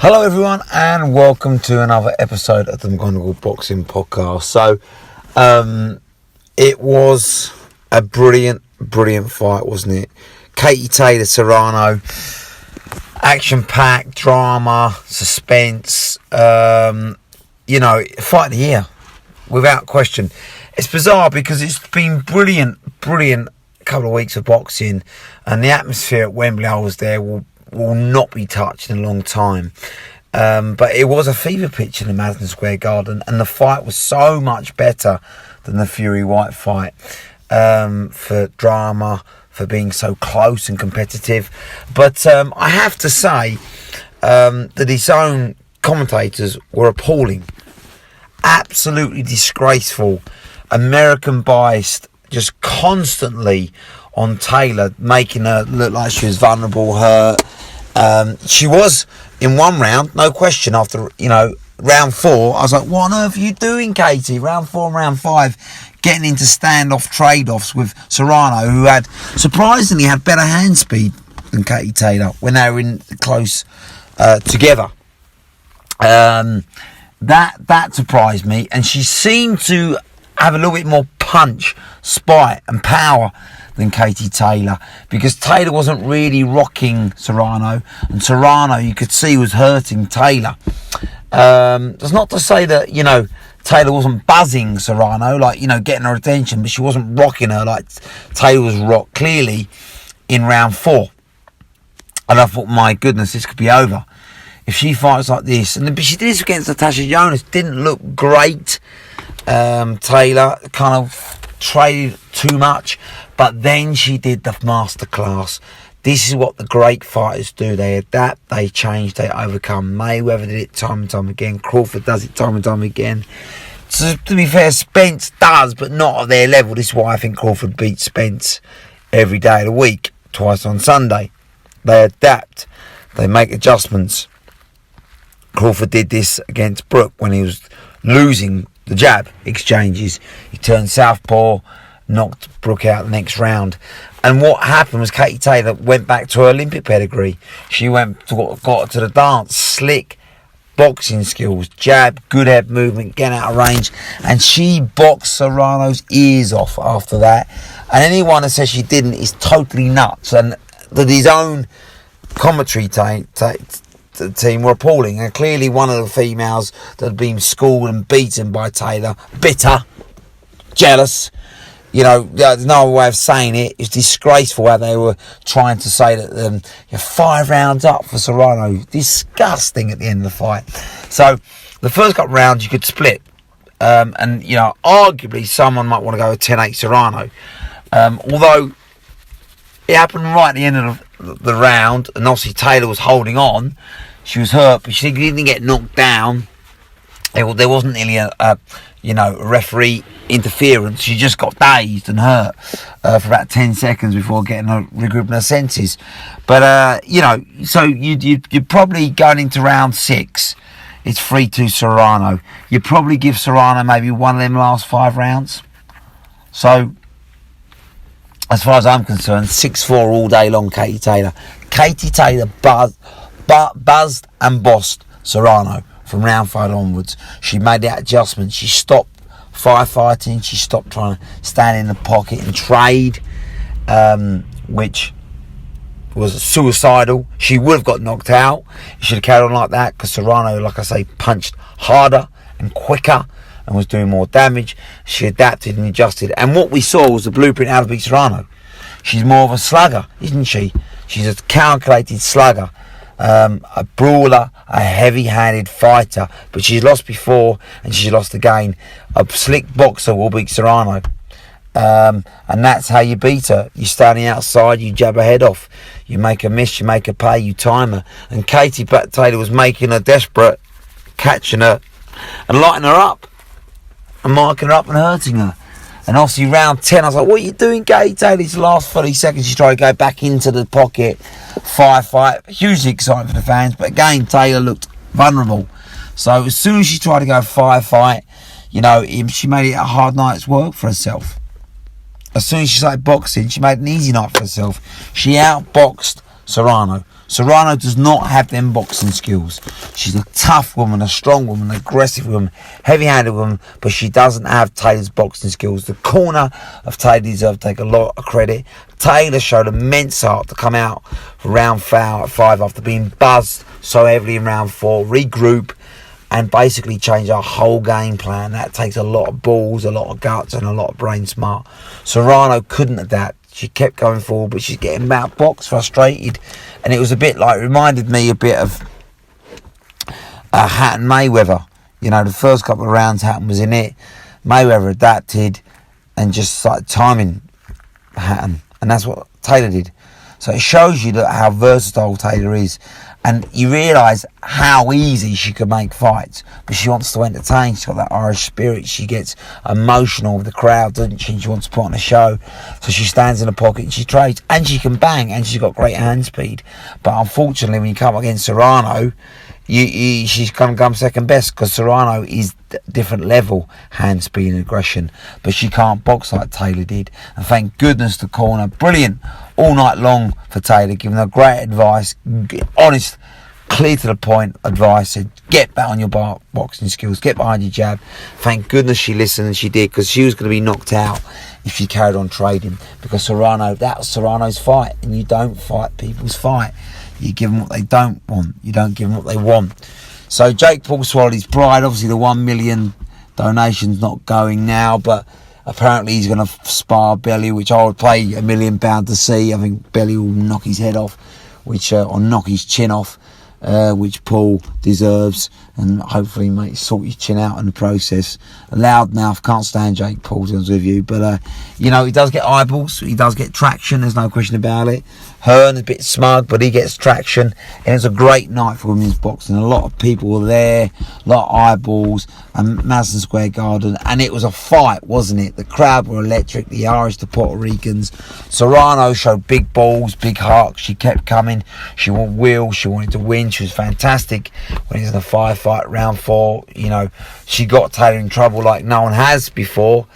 Hello everyone and welcome to another episode of the McGonagall Boxing Podcast. So it was a brilliant fight, wasn't it? Katie Taylor, Serrano, action-packed, drama, suspense, fight of the year, without question. It's bizarre because it's been brilliant couple of weeks of boxing, and the atmosphere at Wembley, I was there, will not be touched in a long time. But it was a fever pitch in the Madison Square Garden, and the fight was so much better than the Fury White fight, for drama, for being so close and competitive. But I have to say that his own commentators were appalling, absolutely disgraceful, American biased, just constantly on Taylor, making her look like she was vulnerable, hurt. She was in one round, no question, after, round 4. I was like, what on earth are you doing, Katie? Round 4 and round 5, getting into standoff trade-offs with Serrano, who had, surprisingly, had better hand speed than Katie Taylor when they were in close together. That surprised me, and she seemed to have a little bit more punch, spite and power than Katie Taylor, because Taylor wasn't really rocking Serrano, and Serrano, you could see, was hurting Taylor. That's not to say that, Taylor wasn't buzzing Serrano, getting her attention, but she wasn't rocking her like Taylor was rocked clearly in round 4. And I thought, my goodness, this could be over if she fights like this. But she did this against Natasha Jonas, didn't look great. Taylor kind of traded too much, but then she did the masterclass. This is what the great fighters do. They adapt, they change, they overcome. Mayweather did it time and time again. Crawford does it time and time again. So, to be fair, Spence does, but not at their level. This is why I think Crawford beats Spence every day of the week, twice on Sunday. They adapt, they make adjustments. Crawford did this against Brook when he was losing the jab exchanges. He turned southpaw, knocked Brook out the next round. And what happened was Katie Taylor went back to her Olympic pedigree. She got to the dance, slick boxing skills, jab, good head movement, getting out of range, and she boxed Serrano's ears off after that. And anyone that says she didn't is totally nuts. And that his own commentary team were appalling, and clearly one of the females that had been schooled and beaten by Taylor, bitter, jealous, there's no other way of saying it. It's disgraceful how they were trying to say that you're 5 rounds up for Serrano. Disgusting at the end of the fight. So the first couple of rounds you could split, and arguably someone might want to go with 10-8 Serrano, although it happened right at the end of the round, and obviously Taylor was holding on. She was hurt, but she didn't get knocked down. There wasn't really a referee interference. She just got dazed and hurt for about 10 seconds before getting her regrouping her senses. But so you'd probably, going into round 6, it's 3-2 Serrano. You'd probably give Serrano maybe one of them last 5 rounds. So, as far as I'm concerned, 6-4 all day long, Katie Taylor. Katie Taylor buzzed and bossed Serrano from round 5 onwards. She made that adjustment. She stopped firefighting. She stopped trying to stand in the pocket and trade, which was suicidal. She would have got knocked out. She should have carried on like that, because Serrano, like I say, punched harder and quicker and was doing more damage. She adapted and adjusted. And what we saw was the blueprint how to beat Serrano. She's more of a slugger, isn't she? She's a calculated slugger. A brawler, a heavy-handed fighter, but she's lost before and she's lost again. A slick boxer will beat Serrano, and that's how you beat her. You stand outside, you jab her head off, you make her miss, you make her pay, you time her. And Katie Taylor was making her desperate, catching her and lighting her up and marking her up and hurting her. And obviously round 10, I was like, what are you doing, Katie Taylor? It's the last 30 seconds. She tried to go back into the pocket, firefight. Hugely exciting for the fans. But again, Taylor looked vulnerable. So as soon as she tried to go firefight, she made it a hard night's work for herself. As soon as she started boxing, she made an easy night for herself. She outboxed Serrano. Serrano does not have them boxing skills. She's a tough woman, a strong woman, an aggressive woman, heavy-handed woman, but she doesn't have Taylor's boxing skills. The corner of Taylor deserves to take a lot of credit. Taylor showed immense heart to come out for round 5 after being buzzed so heavily in round 4, regroup, and basically change our whole game plan. That takes a lot of balls, a lot of guts, and a lot of brain smart. Serrano couldn't adapt. She kept going forward, but she's getting outboxed, frustrated. And it was a bit like, reminded me a bit of Hatton Mayweather. You know, the first couple of rounds, Hatton was in it. Mayweather adapted and just started timing Hatton. And that's what Taylor did. So it shows you that how versatile Taylor is. And you realise how easy she could make fights. But she wants to entertain. She's got that Irish spirit. She gets emotional with the crowd, doesn't she? She wants to put on a show. So she stands in the pocket and she trades. And she can bang. And she's got great hand speed. But unfortunately, when you come against Serrano, she's going to come second best. Because Serrano is different level hand speed and aggression. But she can't box like Taylor did. And thank goodness the corner. Brilliant. All night long for Taylor, giving her great advice, honest, clear to the point advice, said get back on your boxing skills, get behind your jab. Thank goodness she listened, and she did, because she was going to be knocked out if she carried on trading, because Serrano, that was Serrano's fight, and you don't fight people's fight. You give them what they don't want, you don't give them what they want. So Jake Paul swallowed his pride. Obviously the 1 million donation's not going now, but apparently he's going to spar Bellew, which I would pay £1 million to see. I think Bellew will knock his head off, or knock his chin off, which Paul deserves, and hopefully sort his chin out in the process. A loudmouth, can't stand Jake Paul, to be honest with you, but you know, he does get eyeballs, he does get traction, there's no question about it. Hearn a bit smug, but he gets traction, and it's a great night for women's boxing. A lot of people were there, a lot of eyeballs, and Madison Square Garden, and it was a fight, wasn't it? The crowd were electric, the Irish, the Puerto Ricans. Serrano showed big balls, big heart. She kept coming. She wanted will. She wanted to win. She was fantastic when it was in the fight, round 4. You know, she got Taylor in trouble like no one has before.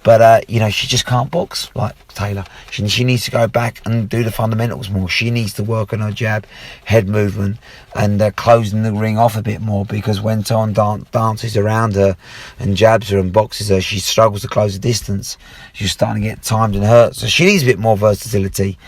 But, you know, she just can't box like Taylor. She needs to go back and do the fundamentals more. She needs to work on her jab, head movement, and closing the ring off a bit more, because when someone dances around her and jabs her and boxes her, she struggles to close the distance. She's starting to get timed and hurt. So she needs a bit more versatility.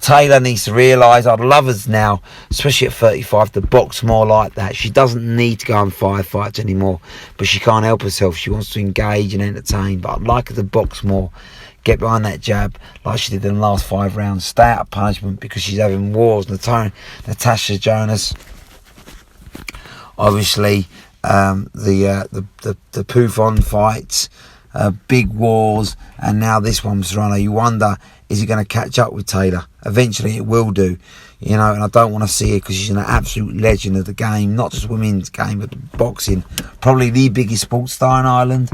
Taylor needs to realise, I'd love us now, especially at 35, to box more like that. She doesn't need to go on firefights anymore, but she can't help herself. She wants to engage and entertain, but I'd like her to box more, get behind that jab like she did in the last 5 rounds, stay out of punishment, because she's having wars. Natasha Jonas, obviously, the Poufon fights, big wars, and now this one, Serrano. You wonder, is he going to catch up with Taylor? Eventually it will do, you know, and I don't want to see her, because she's an absolute legend of the game, not just women's game, but boxing. Probably the biggest sports star in Ireland,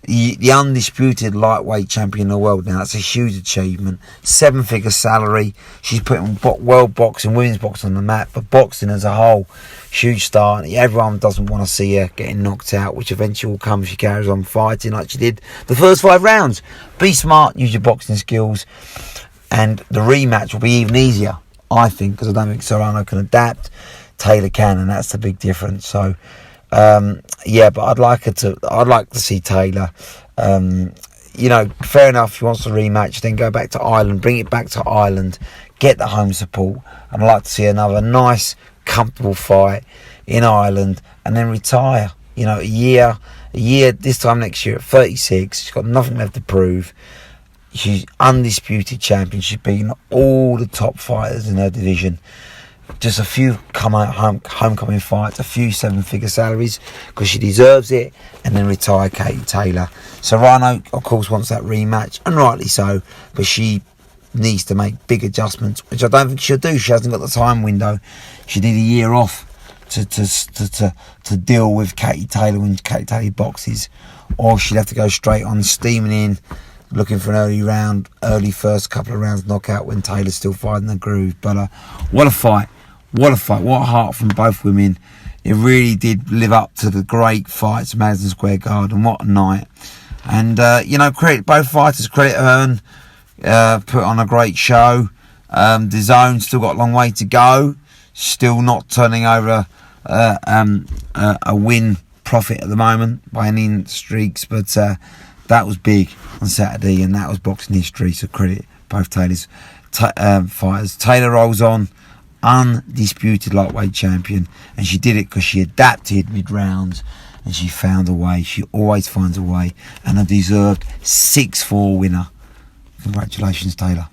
the undisputed lightweight champion of the world now. That's a huge achievement. 7-figure salary. She's putting world boxing, women's boxing on the map, but boxing as a whole, huge star. Everyone doesn't want to see her getting knocked out, which eventually will come if she carries on fighting like she did the first 5 rounds. Be smart, use your boxing skills, and the rematch will be even easier, I think, because I don't think Serrano can adapt. Taylor can, and that's the big difference. So yeah, but I'd like to see Taylor. You know, fair enough, if he wants to rematch, then go back to Ireland, bring it back to Ireland, get the home support, and I'd like to see another nice, comfortable fight in Ireland, and then retire. You know, a year this time next year at 36. She's got nothing left to prove. She's undisputed champion. She's beaten all the top fighters in her division. Just a few homecoming fights, a few 7-figure salaries, because she deserves it, and then retire Katie Taylor. Serrano, of course, wants that rematch, and rightly so, but she needs to make big adjustments, which I don't think she'll do. She hasn't got the time window. She did a year off to deal with Katie Taylor when Katie Taylor boxes, or she'd have to go straight on, steaming in, looking for an early first couple of rounds knockout when Taylor's still fighting the groove. But what a fight. What a fight. What a heart from both women. It really did live up to the great fights at Madison Square Garden. What a night. And, you know, credit both fighters. Credit Hearn. Put on a great show. DAZN still got a long way to go. Still not turning over a win profit at the moment by any streaks, but that was big on Saturday, and that was boxing history. So credit both Taylor's fighters. Taylor rolls on, undisputed lightweight champion, and she did it because she adapted mid rounds and she found a way. She always finds a way, and a deserved 6-4 winner. Congratulations, Taylor.